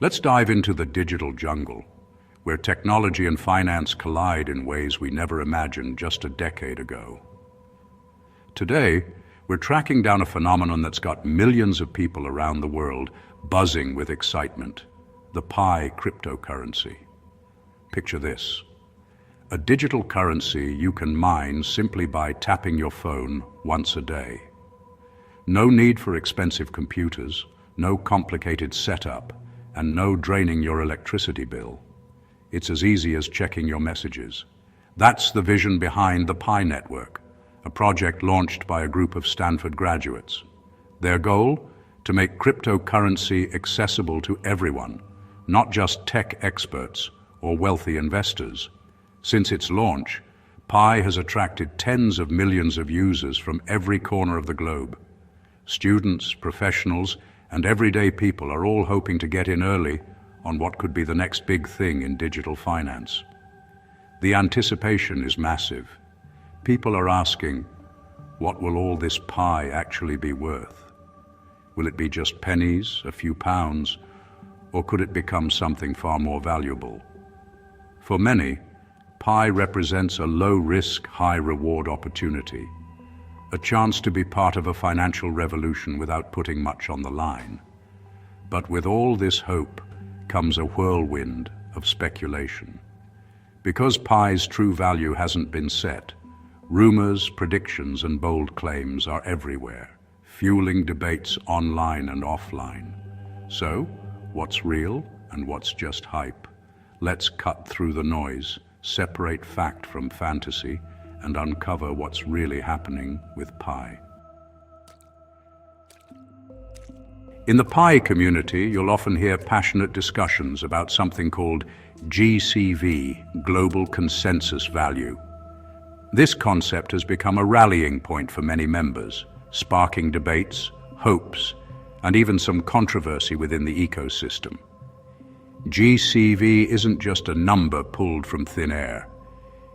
Let's dive into the digital jungle, where technology and finance collide in ways we never imagined just a decade ago. Today, we're tracking down a phenomenon that's got millions of people around the world buzzing with excitement: the Pi cryptocurrency. Picture this: a digital currency you can mine simply by tapping your phone once a day. No need for expensive computers, no complicated setup, and no draining your electricity bill. It's as easy as checking your messages. That's the vision behind the Pi Network, a project launched by a group of Stanford graduates. Their goal? To make cryptocurrency accessible to everyone, not just tech experts or wealthy investors. Since its launch, Pi has attracted tens of millions of users from every corner of the globe. Students, professionals, and everyday people are all hoping to get in early on what could be the next big thing in digital finance. The anticipation is massive. People are asking, what will all this Pi actually be worth? Will it be just pennies, a few pounds, or could it become something far more valuable? For many, Pi represents a low-risk, high-reward opportunity, a chance to be part of a financial revolution without putting much on the line. But with all this hope comes a whirlwind of speculation. Because Pi's true value hasn't been set, rumors, predictions, and bold claims are everywhere, fueling debates online and offline. So, what's real and what's just hype? Let's cut through the noise, separate fact from fantasy, and uncover what's really happening with Pi. In the Pi community, you'll often hear passionate discussions about something called GCV, Global Consensus Value. This concept has become a rallying point for many members, sparking debates, hopes, and even some controversy within the ecosystem. GCV isn't just a number pulled from thin air.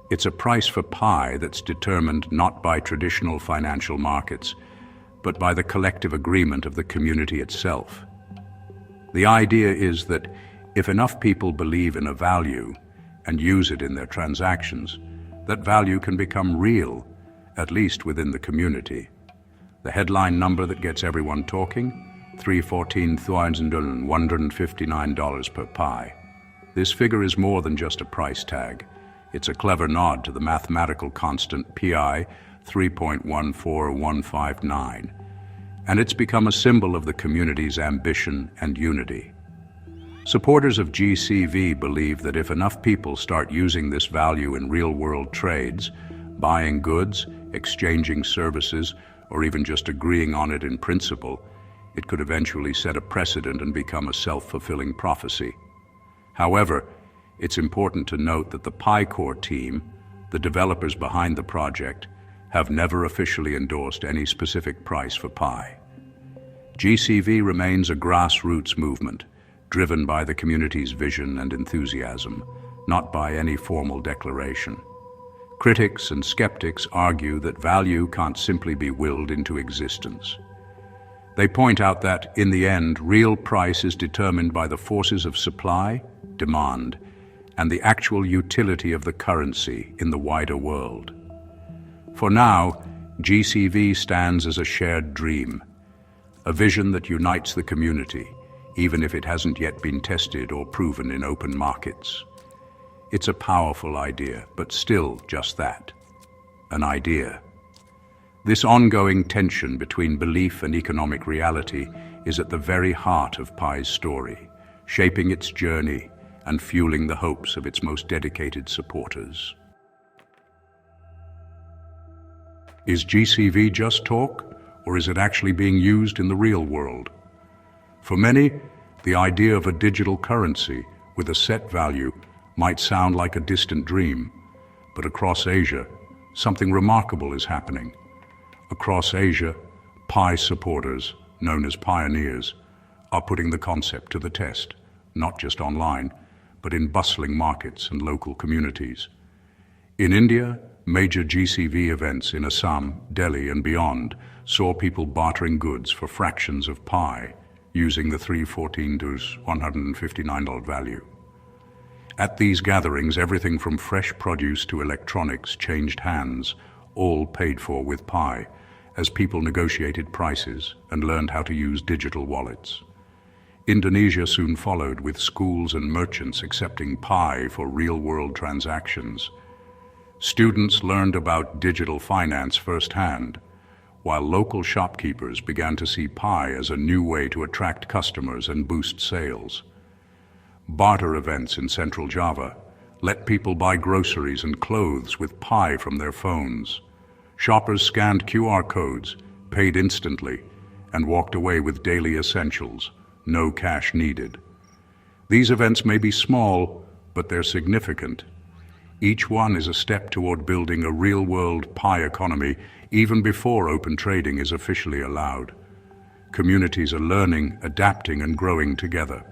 It's a price for Pi that's determined not by traditional financial markets, but by the collective agreement of the community itself. The idea is that if enough people believe in a value and use it in their transactions, that value can become real, at least within the community. The headline number that gets everyone talking: $314,159 per Pi. This figure is more than just a price tag. It's a clever nod to the mathematical constant PI 3.14159, and it's become a symbol of the community's ambition and unity. Supporters of GCV believe that if enough people start using this value in real-world trades, buying goods, exchanging services, or even just agreeing on it in principle, it could eventually set a precedent and become a self-fulfilling prophecy. However, it's important to note that the Pi Core team, the developers behind the project, have never officially endorsed any specific price for Pi. GCV remains a grassroots movement, driven by the community's vision and enthusiasm, not by any formal declaration. Critics and skeptics argue that value can't simply be willed into existence. They point out that, in the end, real price is determined by the forces of supply, demand, and the actual utility of the currency in the wider world. For now, GCV stands as a shared dream, a vision that unites the community, even if it hasn't yet been tested or proven in open markets. It's a powerful idea, but still just that, an idea. This ongoing tension between belief and economic reality is at the very heart of Pi's story, shaping its journey and fueling the hopes of its most dedicated supporters. Is GCV just talk, or is it actually being used in the real world? For many, the idea of a digital currency with a set value might sound like a distant dream, but across Asia, something remarkable is happening. Across Asia, Pi supporters, known as pioneers, are putting the concept to the test, not just online, but in bustling markets and local communities. In India, major GCV events in Assam, Delhi, and beyond saw people bartering goods for fractions of Pi, using the 314 to $159 value. At these gatherings, everything from fresh produce to electronics changed hands, all paid for with Pi, as people negotiated prices and learned how to use digital wallets. Indonesia soon followed, with schools and merchants accepting Pi for real-world transactions. Students learned about digital finance firsthand, while local shopkeepers began to see Pi as a new way to attract customers and boost sales. Barter events in Central Java let people buy groceries and clothes with Pi from their phones. Shoppers scanned QR codes, paid instantly, and walked away with daily essentials, no cash needed. These events may be small, but they're significant. Each one is a step toward building a real-world Pi economy even before open trading is officially allowed. Communities are learning, adapting, and growing together.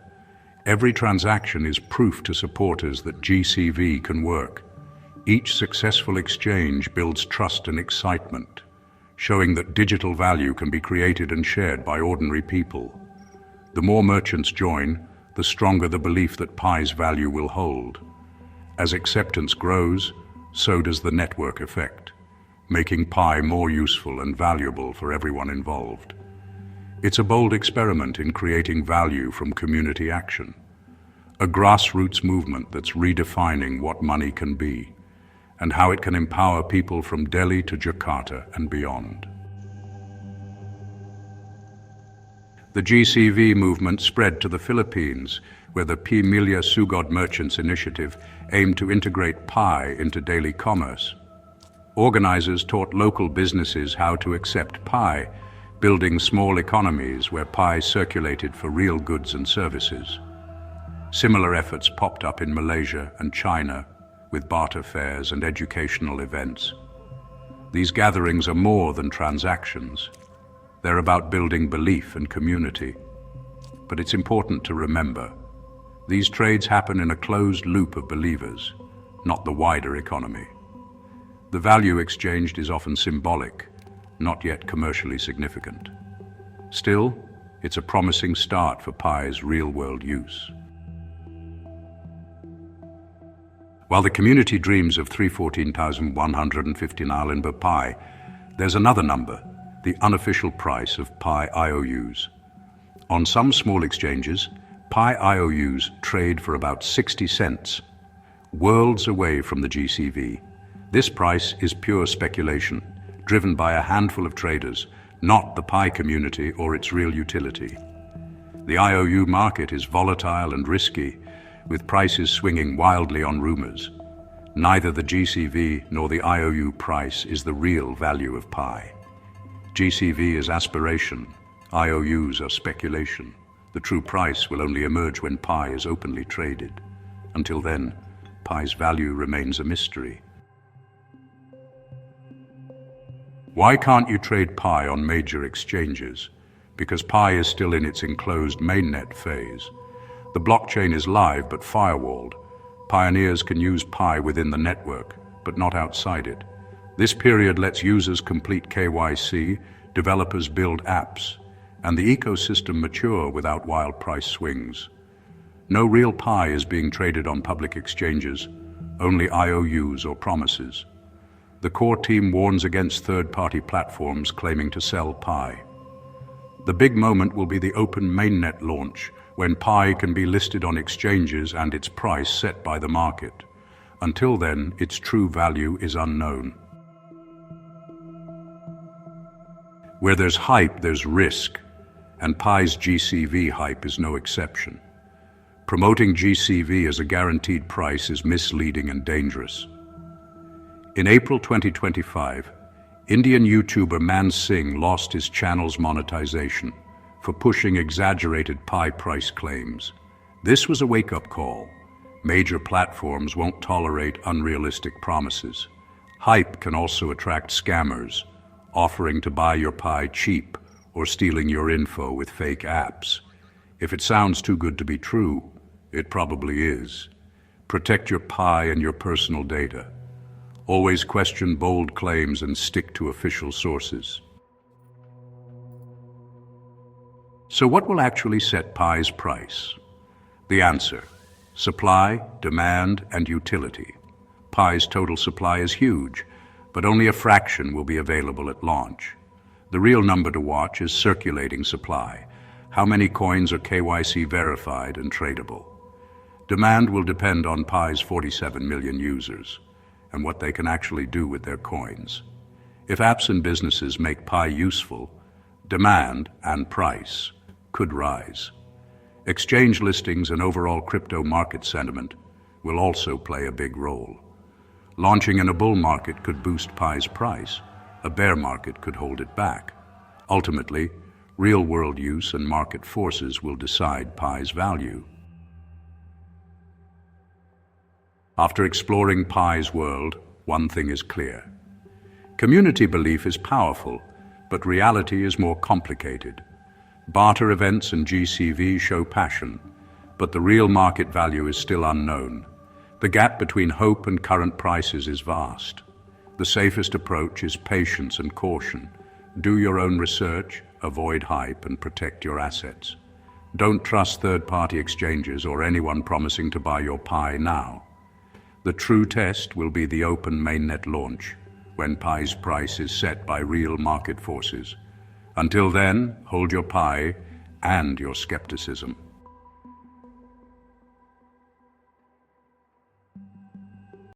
Every transaction is proof to supporters that GCV can work. Each successful exchange builds trust and excitement, showing that digital value can be created and shared by ordinary people. The more merchants join, the stronger the belief that Pi's value will hold. As acceptance grows, so does the network effect, making Pi more useful and valuable for everyone involved. It's a bold experiment in creating value from community action, a grassroots movement that's redefining what money can be and how it can empower people from Delhi to Jakarta and beyond. The GCV movement spread to the Philippines, where the Pamilya Sugod Merchants Initiative aimed to integrate Pi into daily commerce. Organizers taught local businesses how to accept Pi, building small economies where Pi circulated for real goods and services. Similar efforts popped up in Malaysia and China, with barter fairs and educational events. These gatherings are more than transactions. They're about building belief and community. But it's important to remember, these trades happen in a closed loop of believers, not the wider economy. The value exchanged is often symbolic, not yet commercially significant. Still, it's a promising start for Pi's real-world use. While the community dreams of 314,159 per Pi, there's another number, the unofficial price of Pi IOUs. On some small exchanges, Pi IOUs trade for about 60 cents, worlds away from the GCV. This price is pure speculation, driven by a handful of traders, not the Pi community or its real utility. The IOU market is volatile and risky, with prices swinging wildly on rumors. Neither the GCV nor the IOU price is the real value of Pi. GCV is aspiration, IOUs are speculation. The true price will only emerge when Pi is openly traded. Until then, Pi's value remains a mystery. Why can't you trade Pi on major exchanges? Because Pi is still in its enclosed mainnet phase. The blockchain is live but firewalled. Pioneers can use Pi within the network, but not outside it. This period lets users complete KYC, developers build apps, and the ecosystem mature without wild price swings. No real Pi is being traded on public exchanges, only IOUs or promises. The core team warns against third-party platforms claiming to sell Pi. The big moment will be the open mainnet launch, when Pi can be listed on exchanges and its price set by the market. Until then, its true value is unknown. Where there's hype, there's risk, and Pi's GCV hype is no exception. Promoting GCV as a guaranteed price is misleading and dangerous. In April 2025, Indian YouTuber Man Singh lost his channel's monetization for pushing exaggerated Pi price claims. This was a wake-up call. Major platforms won't tolerate unrealistic promises. Hype can also attract scammers, offering to buy your Pi cheap or stealing your info with fake apps. If it sounds too good to be true, it probably is. Protect your Pi and your personal data. Always question bold claims and stick to official sources. So what will actually set Pi's price? The answer: supply, demand, and utility. Pi's total supply is huge, but only a fraction will be available at launch. The real number to watch is circulating supply. How many coins are KYC verified and tradable? Demand will depend on Pi's 47 million users and what they can actually do with their coins. If apps and businesses make Pi useful, demand and price could rise. Exchange listings and overall crypto market sentiment will also play a big role. Launching in a bull market could boost Pi's price. A bear market could hold it back. Ultimately, real-world use and market forces will decide Pi's value. After exploring Pi's world, one thing is clear. Community belief is powerful, but reality is more complicated. Barter events and GCV show passion, but the real market value is still unknown. The gap between hope and current prices is vast. The safest approach is patience and caution. Do your own research, avoid hype, and protect your assets. Don't trust third-party exchanges or anyone promising to buy your Pi now. The true test will be the open mainnet launch, when Pi's price is set by real market forces. Until then, hold your Pi and your skepticism.